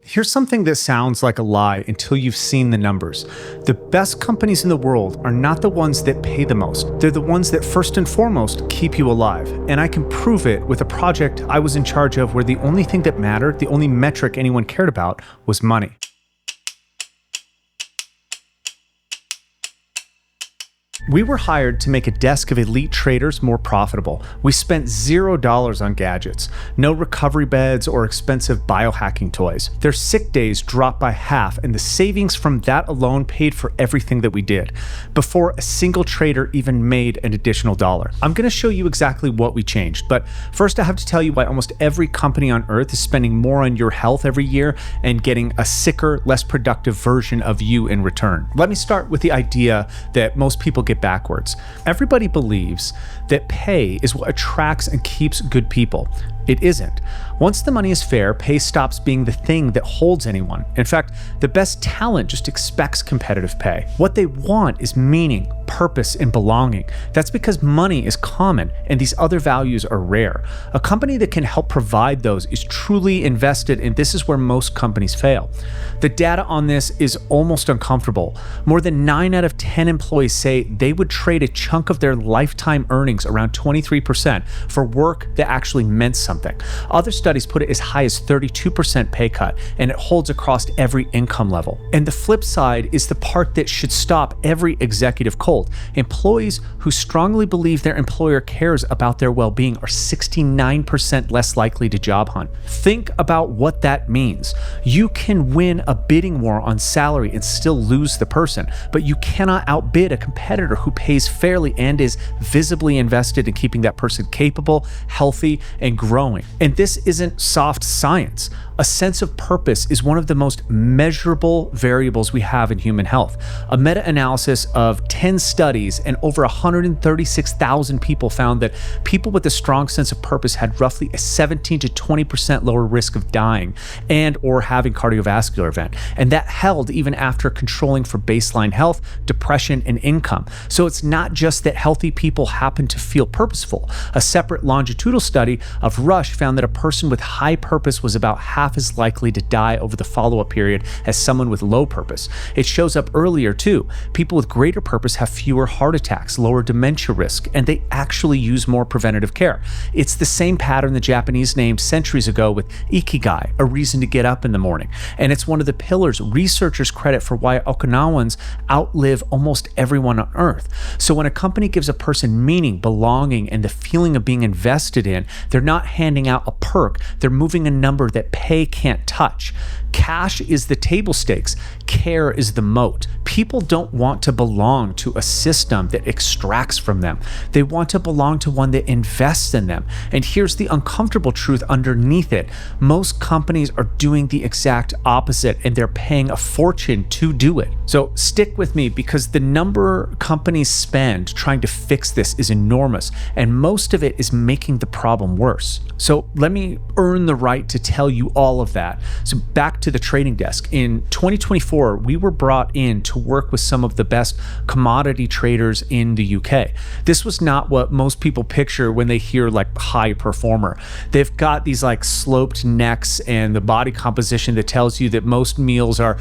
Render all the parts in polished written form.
Here's something that sounds like a lie until you've seen the numbers. The best companies in the world are not the ones that pay the most. They're the ones that first and foremost keep you alive. And I can prove it with a project I was in charge of where the only thing that mattered, the only metric anyone cared about, was money. We were hired to make a desk of elite traders more profitable. We spent $0 on gadgets, no recovery beds or expensive biohacking toys. Their sick days dropped by half, and the savings from that alone paid for everything that we did, before a single trader even made an additional dollar. I'm going to show you exactly what we changed, but first I have to tell you why almost every company on earth is spending more on your health every year and getting a sicker, less productive version of you in return. Let me start with the idea that most people get backwards. Everybody believes that pay is what attracts and keeps good people. It isn't. Once the money is fair, pay stops being the thing that holds anyone. In fact, the best talent just expects competitive pay. What they want is meaning, purpose, and belonging. That's because money is common and these other values are rare. A company that can help provide those is truly invested, and this is where most companies fail. The data on this is almost uncomfortable. More than 9 out of 10 employees say they would trade a chunk of their lifetime earnings, around 23%, for work that actually meant something. Other studies put it as high as 32% pay cut, and it holds across every income level. And the flip side is the part that should stop every executive cold. Employees who strongly believe their employer cares about their well-being are 69% less likely to job hunt. Think about what that means. You can win a bidding war on salary and still lose the person, but you cannot outbid a competitor who pays fairly and is visibly invested in keeping that person capable, healthy, and growing. And this isn't soft science. A sense of purpose is one of the most measurable variables we have in human health. A meta-analysis of 10 studies and over 136,000 people found that people with a strong sense of purpose had roughly a 17 to 20% lower risk of dying and or having cardiovascular event. And that held even after controlling for baseline health, depression, and income. So it's not just that healthy people happen to feel purposeful. A separate longitudinal study of Rush found that a person with high purpose was about half as likely to die over the follow-up period as someone with low purpose. It shows up earlier too. People with greater purpose have fewer heart attacks, lower dementia risk, and they actually use more preventative care. It's the same pattern the Japanese named centuries ago with ikigai, a reason to get up in the morning. And it's one of the pillars researchers credit for why Okinawans outlive almost everyone on Earth. So when a company gives a person meaning, belonging, and the feeling of being invested in, they're not handing out a perk, they're moving a number that pay can't touch. Cash is the table stakes. Care is the moat. People don't want to belong to a system that extracts from them. They want to belong to one that invests in them. And here's the uncomfortable truth underneath it. Most companies are doing the exact opposite, and they're paying a fortune to do it. So stick with me, because the number companies spend trying to fix this is enormous, and most of it is making the problem worse. So let me earn the right to tell you all of that. So back to the trading desk. In 2024, we were brought in to work with some of the best commodity traders in the UK. This was not what most people picture when they hear like high performer. They've got these like sloped necks and the body composition that tells you that most meals are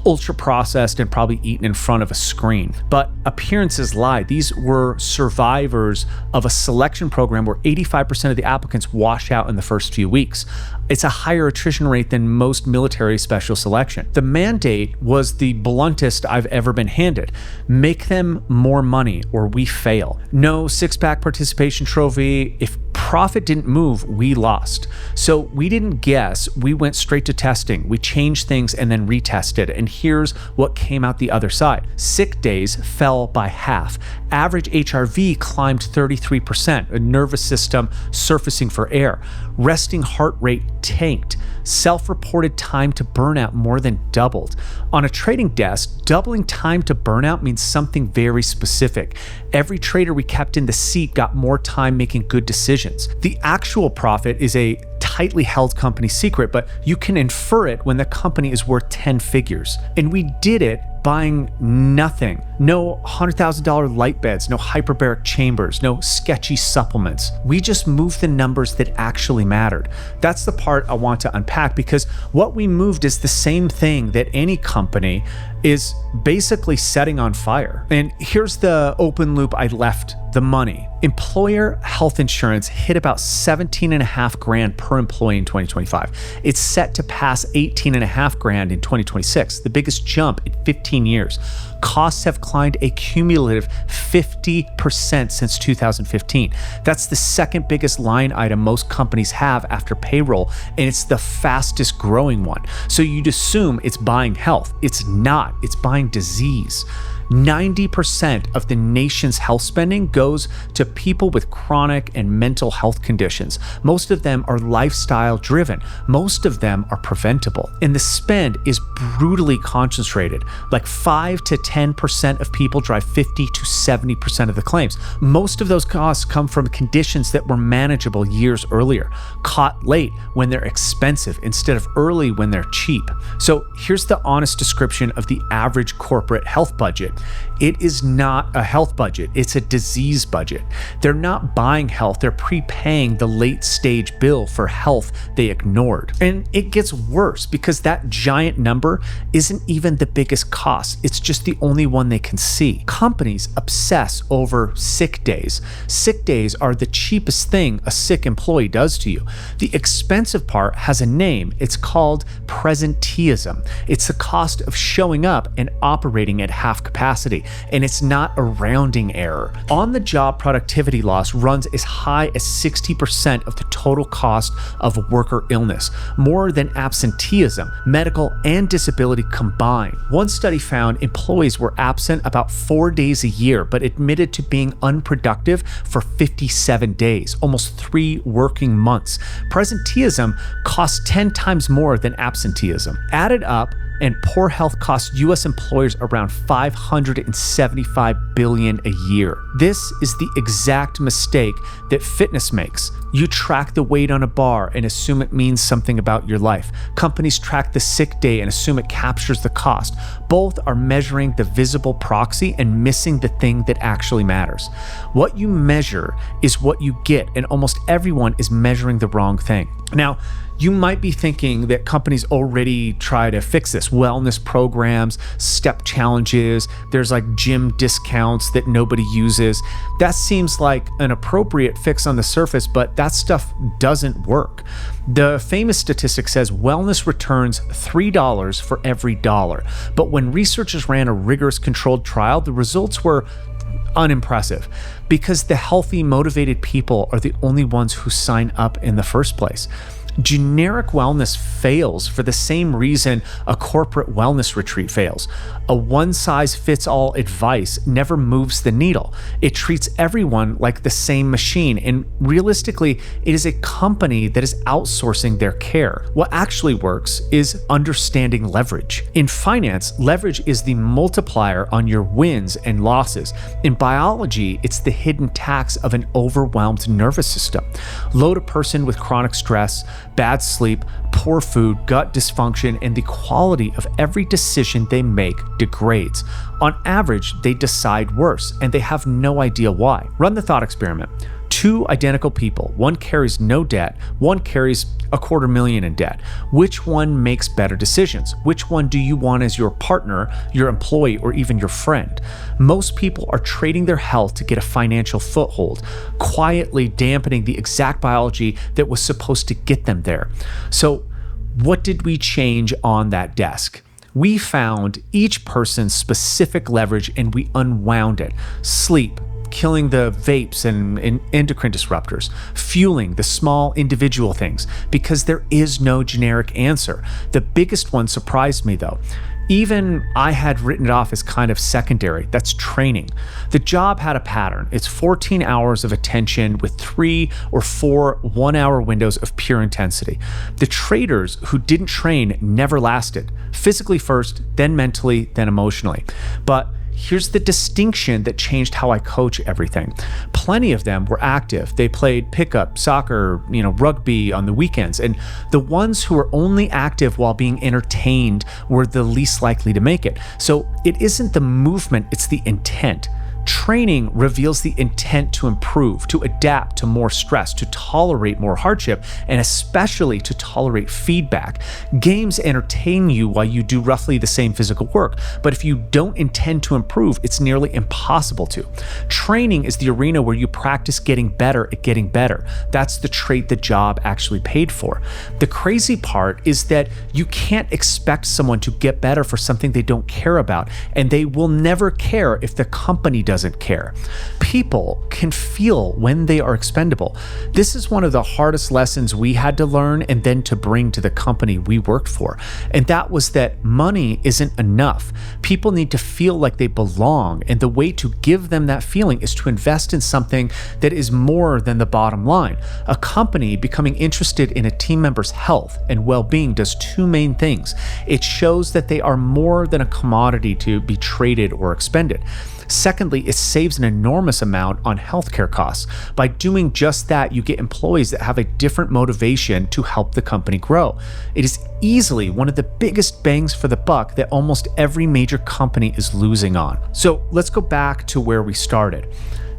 ultra processed and probably eaten in front of a screen. But appearances lie. These were survivors of a selection program where 85% of the applicants wash out in the first few weeks. It's a higher attrition rate than most military special selection. The mandate was the bluntest I've ever been handed. Make them more money or we fail. No six-pack participation trophy. If profit didn't move, we lost. So we didn't guess, we went straight to testing. We changed things and then retested. And here's what came out the other side. Sick days fell by half. Average HRV climbed 33%, a nervous system surfacing for air. Resting heart rate tanked. Self-reported time to burnout more than doubled. On a trading desk, doubling time to burnout means something very specific. Every trader we kept in the seat got more time making good decisions. The actual profit is a tightly held company secret, but you can infer it when the company is worth 10 figures. And we did it buying nothing. No $100,000 light beds, no hyperbaric chambers, no sketchy supplements. We just moved the numbers that actually mattered. That's the part I want to unpack, because what we moved is the same thing that any company is basically setting on fire. And here's the open loop I left: the money. Employer health insurance hit about 17.5 grand per employee in 2025. It's set to pass 18.5 grand in 2026, the biggest jump in 15 years. Costs have climbed a cumulative 50% since 2015. That's the second biggest line item most companies have after payroll, and it's the fastest growing one. So you'd assume it's buying health. It's not. It's buying disease. 90% of the nation's health spending goes to people with chronic and mental health conditions. Most of them are lifestyle driven. Most of them are preventable. And the spend is brutally concentrated. Like 5 to 10% of people drive 50 to 70% of the claims. Most of those costs come from conditions that were manageable years earlier, caught late when they're expensive instead of early when they're cheap. So here's the honest description of the average corporate health budget. It is not a health budget, it's a disease budget. They're not buying health, they're prepaying the late stage bill for health they ignored. And it gets worse because that giant number isn't even the biggest cost, it's just the only one they can see. Companies obsess over sick days. Sick days are the cheapest thing a sick employee does to you. The expensive part has a name. It's called presenteeism. It's the cost of showing up and operating at half capacity. And it's not a rounding error. On-the-job productivity loss runs as high as 60% of the total cost of worker illness, more than absenteeism, medical, and disability combined. One study found employees were absent about 4 days a year, but admitted to being unproductive for 57 days, almost 3 working months. Presenteeism costs 10 times more than absenteeism. Added up, and poor health costs U.S. employers around $575 billion a year. This is the exact mistake that fitness makes. You track the weight on a bar and assume it means something about your life. Companies track the sick day and assume it captures the cost. Both are measuring the visible proxy and missing the thing that actually matters. What you measure is what you get, and almost everyone is measuring the wrong thing. Now, you might be thinking that companies already try to fix this. Wellness programs, step challenges, there's like gym discounts that nobody uses. That seems like an appropriate fix on the surface, but that stuff doesn't work. The famous statistic says wellness returns $3 for every dollar. But when researchers ran a rigorous controlled trial, the results were unimpressive, because the healthy, motivated people are the only ones who sign up in the first place. Generic wellness fails for the same reason a corporate wellness retreat fails. A one-size-fits-all advice never moves the needle. It treats everyone like the same machine, and realistically, it is a company that is outsourcing their care. What actually works is understanding leverage. In finance, leverage is the multiplier on your wins and losses. In biology, it's the hidden tax of an overwhelmed nervous system. Load a person with chronic stress, bad sleep, poor food, gut dysfunction, and the quality of every decision they make degrades. On average, they decide worse, and they have no idea why. Run the thought experiment. 2 identical people, one carries no debt, one carries $250,000 in debt. Which one makes better decisions? Which one do you want as your partner, your employee, or even your friend? Most people are trading their health to get a financial foothold, quietly dampening the exact biology that was supposed to get them there. So, what did we change on that desk? We found each person's specific leverage and we unwound it. Sleep, killing the vapes and endocrine disruptors, fueling the small individual things, because there is no generic answer. The biggest one surprised me though. Even I had written it off as kind of secondary. That's training. The job had a pattern. It's 14 hours of attention with 3 or 4 one-hour windows of pure intensity. The traders who didn't train never lasted. Physically first, then mentally, then emotionally. But here's the distinction that changed how I coach everything. Plenty of them were active. They played pickup, soccer, rugby on the weekends. And the ones who were only active while being entertained were the least likely to make it. So it isn't the movement, it's the intent. Training reveals the intent to improve, to adapt to more stress, to tolerate more hardship, and especially to tolerate feedback. Games entertain you while you do roughly the same physical work, but if you don't intend to improve, it's nearly impossible to. Training is the arena where you practice getting better at getting better. That's the trait the job actually paid for. The crazy part is that you can't expect someone to get better for something they don't care about, and they will never care if the company doesn't care. People can feel when they are expendable. This is one of the hardest lessons we had to learn and then to bring to the company we worked for. And that was that money isn't enough. People need to feel like they belong. And the way to give them that feeling is to invest in something that is more than the bottom line. A company becoming interested in a team member's health and well-being does two main things. It shows that they are more than a commodity to be traded or expended. Secondly, it saves an enormous amount on healthcare costs. By doing just that, you get employees that have a different motivation to help the company grow. It is easily one of the biggest bangs for the buck that almost every major company is losing on. So let's go back to where we started.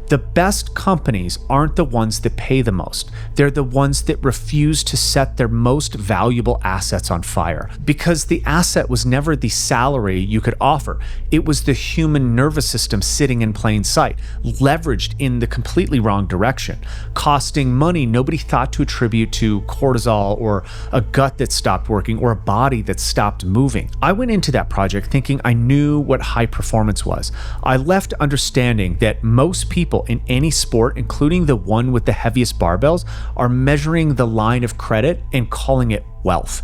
The best companies aren't the ones that pay the most. They're the ones that refuse to set their most valuable assets on fire. Because the asset was never the salary you could offer. It was the human nervous system sitting in plain sight, leveraged in the completely wrong direction, costing money nobody thought to attribute to cortisol or a gut that stopped working or a body that stopped moving. I went into that project thinking I knew what high performance was. I left understanding that most people in any sport, including the one with the heaviest barbells, are measuring the line of credit and calling it wealth.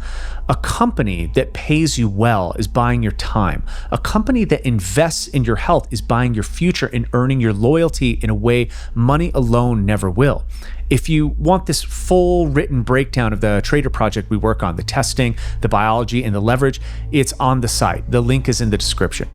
A company that pays you well is buying your time. A company that invests in your health is buying your future and earning your loyalty in a way money alone never will. If you want this full written breakdown of the trader project we work on, the testing, the biology, and the leverage, it's on the site. The link is in the description.